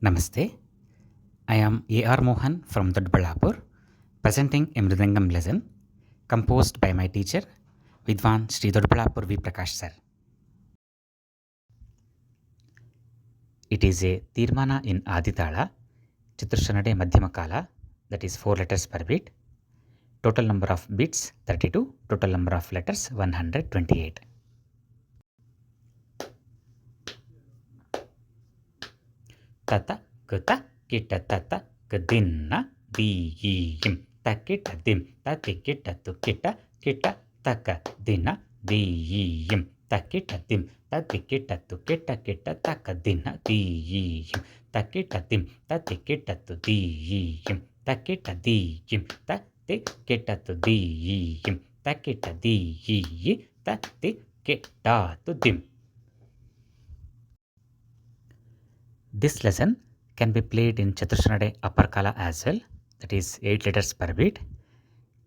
Namaste. I am A.R. Mohan from Doddaballapur, presenting a Mridangam lesson composed by my teacher, Vidwan Sri Doddaballapur V. Prakash sir. It is a Theermana in Adi Tala, Chatrushra Nade Madhyama Kala, that is 4 letters per beat. Total number of beats 32, total number of letters 128. Tata kuta kita tata kedinna diyim takita dim tatikita tukita kita taka dina diyim takita dim tatikita tukita kita taka dina diyim takita dim tatikita tu diyim takita diyim tatikita tu diyim takita diyi tatikita tu dim. This lesson can be played in Chatrushra Nade upper kala as well, that is 8 letters per beat.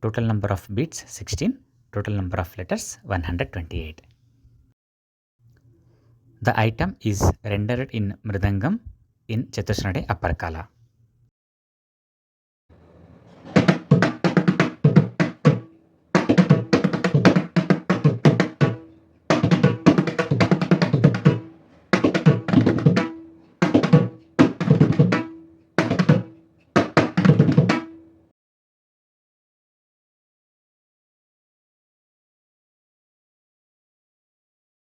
Total number of beats 16, total number of letters 128. The item is rendered in Mridangam in Chatrushra Nade upper kala.